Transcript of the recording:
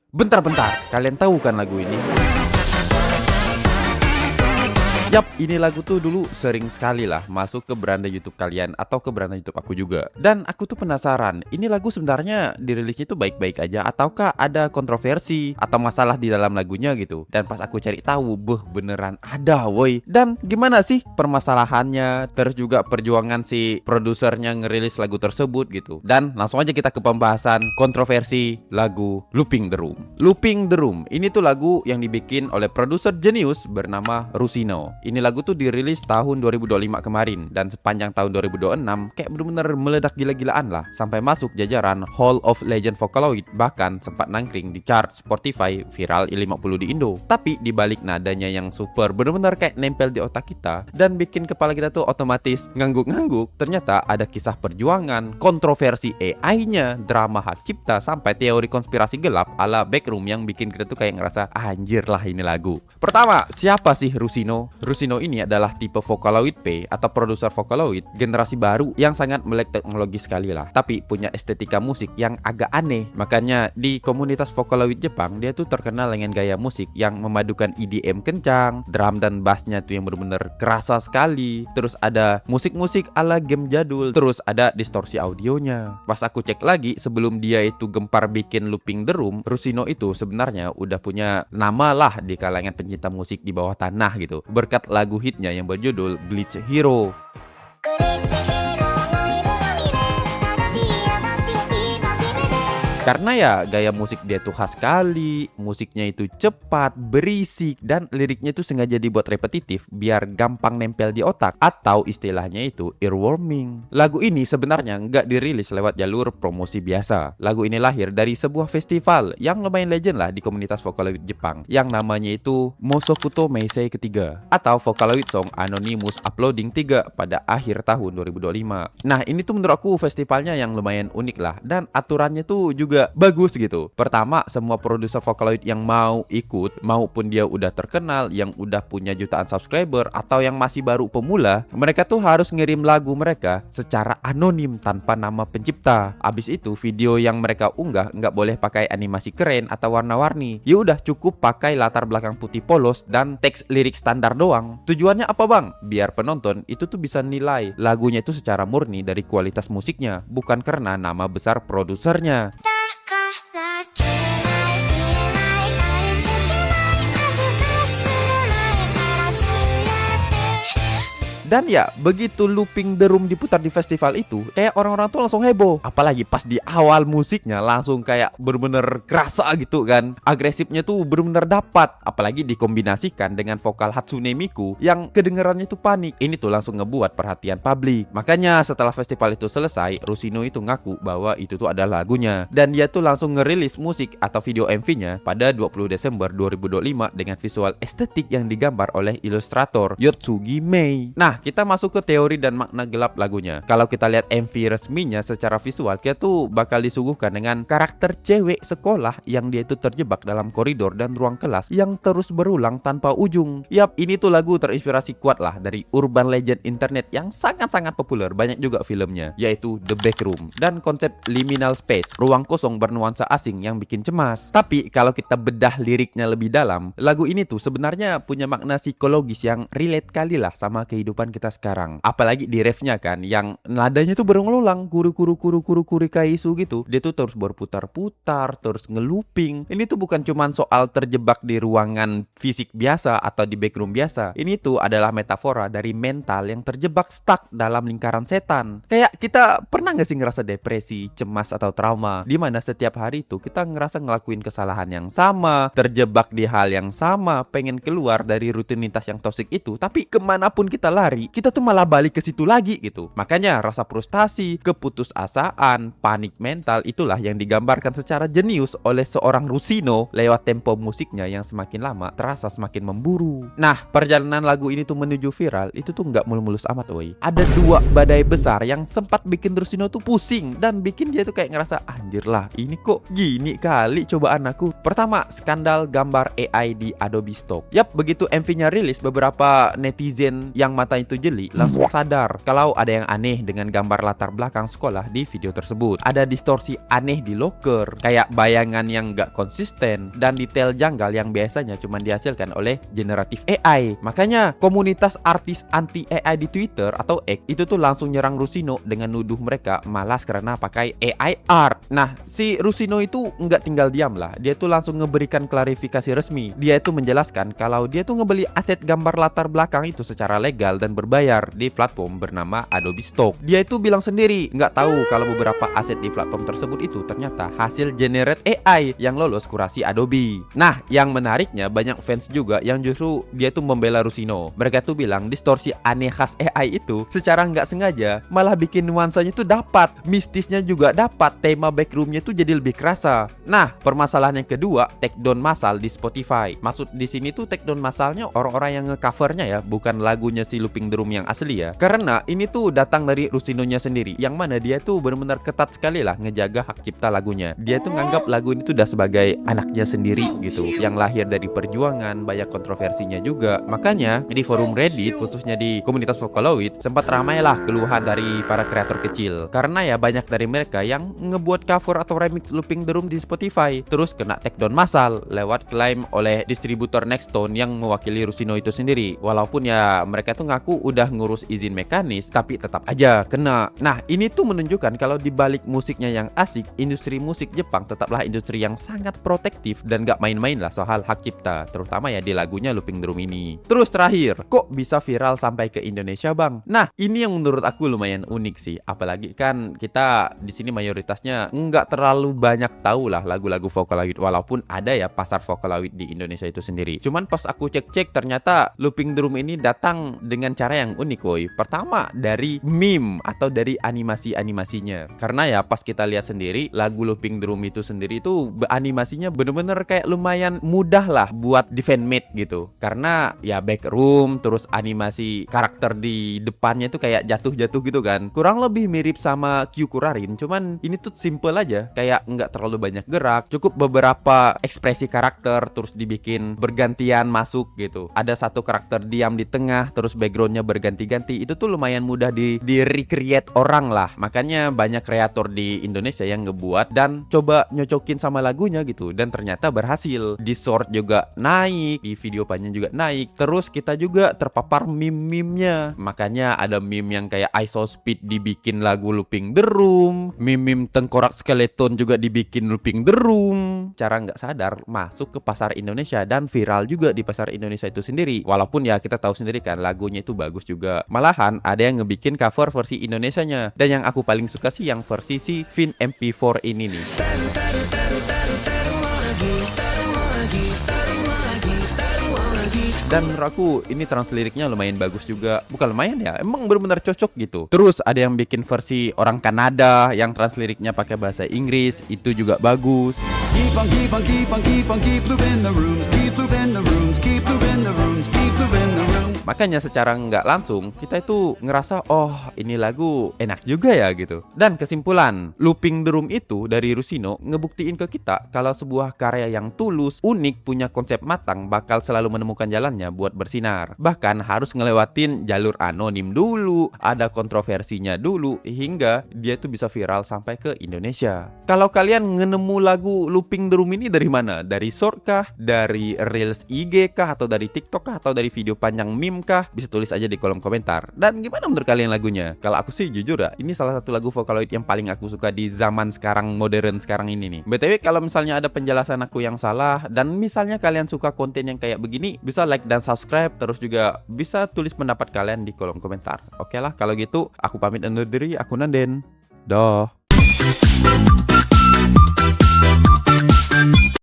Bentar-bentar, kalian tahu kan lagu ini? Yap, ini lagu tuh dulu sering sekali lah masuk ke beranda YouTube kalian atau ke beranda YouTube aku juga. Dan aku tuh penasaran, ini lagu sebenarnya dirilisnya tuh baik-baik aja ataukah ada kontroversi atau masalah di dalam lagunya gitu. Dan pas aku cari tahu, beneran ada woi. Dan gimana sih permasalahannya, terus juga perjuangan si produsernya ngerilis lagu tersebut gitu. Dan langsung aja kita ke pembahasan kontroversi lagu Looping the Room. Looping the Room, ini tuh lagu yang dibikin oleh produser jenius bernama Rusino. Ini lagu tuh dirilis tahun 2025 kemarin, dan sepanjang tahun 2026 kayak bener-bener meledak gila-gilaan lah, sampai masuk jajaran Hall of Legend Vocaloid, bahkan sempat nangkring di chart Spotify viral 50 di Indo. Tapi dibalik nadanya yang super bener-bener kayak nempel di otak kita dan bikin kepala kita tuh otomatis ngangguk-ngangguk, ternyata ada kisah perjuangan, kontroversi AI-nya, drama hak cipta, sampai teori konspirasi gelap ala Backroom yang bikin kita tuh kayak ngerasa anjir lah ini lagu. Pertama, siapa sih Rusino? Rusino ini adalah tipe Vocaloid P atau produser Vocaloid generasi baru yang sangat melek teknologi sekali lah, tapi punya estetika musik yang agak aneh. Makanya di komunitas Vocaloid Jepang dia tuh terkenal dengan gaya musik yang memadukan EDM kencang, drum dan bassnya tuh yang bener-bener kerasa sekali. Terus ada musik-musik ala game jadul, terus ada distorsi audionya. Pas aku cek lagi sebelum dia itu gempar bikin Looping the Room, Rusino itu sebenarnya udah punya nama lah di kalangan pencinta musik di bawah tanah gitu, berkat lagu hitnya yang berjudul Bleach Hero. Karena ya gaya musik dia tuh khas sekali, musiknya itu cepat, berisik, dan liriknya itu sengaja dibuat repetitif biar gampang nempel di otak, atau istilahnya itu earworming. Lagu ini sebenarnya nggak dirilis lewat jalur promosi biasa. Lagu ini lahir dari sebuah festival yang lumayan legend lah di komunitas Vocaloid Jepang, yang namanya itu Mosokuto Meisei ketiga, atau Vocaloid Song Anonymous Uploading 3 pada akhir tahun 2025. Nah ini tuh menurut aku festivalnya yang lumayan unik lah, dan aturannya tuh juga bagus gitu. Pertama, semua produser Vocaloid yang mau ikut, maupun dia udah terkenal, yang udah punya jutaan subscriber, atau yang masih baru pemula, mereka tuh harus ngirim lagu mereka secara anonim tanpa nama pencipta. Abis itu video yang mereka unggah nggak boleh pakai animasi keren atau warna-warni. Ya udah cukup pakai latar belakang putih polos dan teks lirik standar doang. Tujuannya apa bang? Biar penonton itu tuh bisa nilai lagunya itu secara murni dari kualitas musiknya, bukan karena nama besar produsernya. Dan ya, begitu Looping the Room diputar di festival itu, kayak orang-orang tuh langsung heboh. Apalagi pas di awal musiknya langsung kayak bener-bener kerasa gitu kan. Agresifnya tuh bener-bener dapat. Apalagi dikombinasikan dengan vokal Hatsune Miku yang kedengarannya tuh panik. Ini tuh langsung ngebuat perhatian publik. Makanya setelah festival itu selesai, Rusino itu ngaku bahwa itu tuh adalah lagunya. Dan dia tuh langsung ngerilis musik atau video MV-nya pada 20 Desember 2025 dengan visual estetik yang digambar oleh ilustrator Yotsugi Mei. Nah, kita masuk ke teori dan makna gelap lagunya. Kalau kita lihat MV resminya secara visual, kita tuh bakal disuguhkan dengan karakter cewek sekolah yang dia itu terjebak dalam koridor dan ruang kelas yang terus berulang tanpa ujung. Yap, ini tuh lagu terinspirasi kuat lah dari urban legend internet yang sangat-sangat populer, banyak juga filmnya, yaitu The Backroom, dan konsep liminal space, ruang kosong bernuansa asing yang bikin cemas. Tapi kalau kita bedah liriknya lebih dalam, lagu ini tuh sebenarnya punya makna psikologis yang relate kali lah sama kehidupan kita sekarang. Apalagi di refnya kan, yang nadanya tuh berulang-ulang, kuru kaisu gitu. Dia tuh terus berputar-putar, terus ngelooping. Ini tuh bukan cuman soal terjebak di ruangan fisik biasa atau di backroom biasa. Ini tuh adalah metafora dari mental yang terjebak stuck dalam lingkaran setan. Kayak kita pernah gak sih ngerasa depresi, cemas atau trauma, dimana setiap hari tuh kita ngerasa ngelakuin kesalahan yang sama, terjebak di hal yang sama, pengen keluar dari rutinitas yang toksik itu, tapi kemanapun kita lari, kita tuh malah balik ke situ lagi gitu. Makanya rasa frustasi, keputusasaan, panik mental itulah yang digambarkan secara jenius oleh seorang Rusino lewat tempo musiknya yang semakin lama terasa semakin memburu. Nah, perjalanan lagu ini tuh menuju viral itu tuh nggak mulus-mulus amat woi. Ada dua badai besar yang sempat bikin Rusino tuh pusing dan bikin dia tuh kayak ngerasa anjir lah, ini kok gini kali cobaan aku. Pertama, skandal gambar AI di Adobe Stock. Yap, begitu MV-nya rilis, beberapa netizen yang matanya itu jeli langsung sadar kalau ada yang aneh dengan gambar latar belakang sekolah di video tersebut. Ada distorsi aneh di locker, kayak bayangan yang gak konsisten, dan detail janggal yang biasanya cuma dihasilkan oleh generatif AI. Makanya komunitas artis anti AI di Twitter atau X itu tuh langsung nyerang Rusino dengan nuduh mereka malas karena pakai AI art. Nah, si Rusino itu nggak tinggal diam lah. Dia tuh langsung ngeberikan klarifikasi resmi. Dia itu menjelaskan kalau dia tuh ngebeli aset gambar latar belakang itu secara legal dan berbayar di platform bernama Adobe Stock. Dia itu bilang sendiri nggak tahu kalau beberapa aset di platform tersebut itu ternyata hasil generate AI yang lolos kurasi Adobe. Nah, yang menariknya banyak fans juga yang justru dia tuh membela Rusino. Mereka tuh bilang distorsi aneh khas AI itu secara nggak sengaja malah bikin nuansanya tuh dapat, mistisnya juga dapat, tema backroomnya tuh jadi lebih kerasa. Nah, permasalahan yang kedua, takedown massal di Spotify. Maksud di sini tuh takedown massalnya orang-orang yang ngecovernya ya, bukan lagunya si Looping the Room yang asli ya. Karena ini tuh datang dari Rusinonya sendiri, yang mana dia tuh benar-benar ketat sekali lah ngejaga hak cipta lagunya. Dia tuh nganggap lagu ini tuh udah sebagai anaknya sendiri gitu, yang lahir dari perjuangan, banyak kontroversinya juga. Makanya di forum Reddit, khususnya di komunitas Vocaloid, sempat ramai lah keluhan dari para kreator kecil. Karena ya banyak dari mereka yang ngebuat cover atau remix Looping the Room di Spotify, terus kena takedown massal lewat klaim oleh distributor Nextone yang mewakili Rusino itu sendiri. Walaupun ya mereka tuh ngaku udah ngurus izin mekanis, tapi tetap aja kena. Nah, ini tuh menunjukkan kalau di balik musiknya yang asik, industri musik Jepang tetaplah industri yang sangat protektif dan gak main-main lah soal hak cipta, terutama ya di lagunya Looping the Room ini. Terus terakhir, kok bisa viral sampai ke Indonesia, Bang? Nah, ini yang menurut aku lumayan unik sih. Apalagi kan kita di sini mayoritasnya nggak terlalu banyak tahu lah lagu-lagu Vocaloid, walaupun ada ya pasar Vocaloid di Indonesia itu sendiri. Cuman pas aku cek-cek ternyata Looping the Room ini datang dengan cara yang unik, woy. Pertama dari meme atau dari animasi-animasinya. Karena ya pas kita lihat sendiri lagu Looping the Room itu sendiri itu animasinya bener-bener kayak lumayan mudah lah buat di fanmade gitu. Karena ya backroom terus animasi karakter di depannya itu kayak jatuh-jatuh gitu kan. Kurang lebih mirip sama Q Kurarin, cuman ini tuh simple aja, kayak nggak terlalu banyak gerak, cukup beberapa ekspresi karakter terus dibikin bergantian masuk gitu. Ada satu karakter diam di tengah terus backgroundnya berganti-ganti. Itu tuh lumayan mudah di recreate orang lah. Makanya banyak kreator di Indonesia yang ngebuat dan coba nyocokin sama lagunya gitu, dan ternyata berhasil. Di short juga naik, di video panjang juga naik. Terus kita juga terpapar meme-memenya. Makanya ada meme yang kayak ISO Speed dibikin lagu Looping the Room, meme tengkorak skeleton juga dibikin Looping the Room. Cara nggak sadar masuk ke pasar Indonesia dan viral juga di pasar Indonesia itu sendiri. Walaupun ya kita tahu sendiri kan lagunya itu bagus juga. Malahan ada yang ngebikin cover versi Indonesianya. Dan yang aku paling suka sih yang versi si Vin MP4 ini nih. Dan menurut aku ini transliriknya lumayan bagus juga. Bukan lumayan ya, emang benar-benar cocok gitu. Terus ada yang bikin versi orang Kanada yang transliriknya pakai bahasa Inggris, itu juga bagus. Keep on, keep on, keep on, keep on, keep looping the rooms, keep looping the rooms, keep looping the rooms, keep looping the rooms. Makanya secara nggak langsung kita itu ngerasa oh ini lagu enak juga ya gitu. Dan kesimpulan, Looping the Room itu dari Rusino ngebuktiin ke kita kalau sebuah karya yang tulus, unik, punya konsep matang bakal selalu menemukan jalannya buat bersinar. Bahkan harus ngelewatin jalur anonim dulu, ada kontroversinya dulu, hingga dia tuh bisa viral sampai ke Indonesia. Kalau kalian ngenemu lagu Looping the Room ini dari mana? Dari short kah? Dari Reels IG kah? Atau dari TikTok kah? Atau dari video panjang meme kah? Bisa tulis aja di kolom komentar. Dan gimana menurut kalian lagunya? Kalau aku sih jujur ya, ini salah satu lagu Vocaloid yang paling aku suka di zaman sekarang, modern sekarang ini nih. BTW kalau misalnya ada penjelasan aku yang salah, dan misalnya kalian suka konten yang kayak begini, bisa like dan subscribe. Terus juga bisa tulis pendapat kalian di kolom komentar. Oke lah, kalau gitu aku pamit undur diri, aku Nanden. Dah.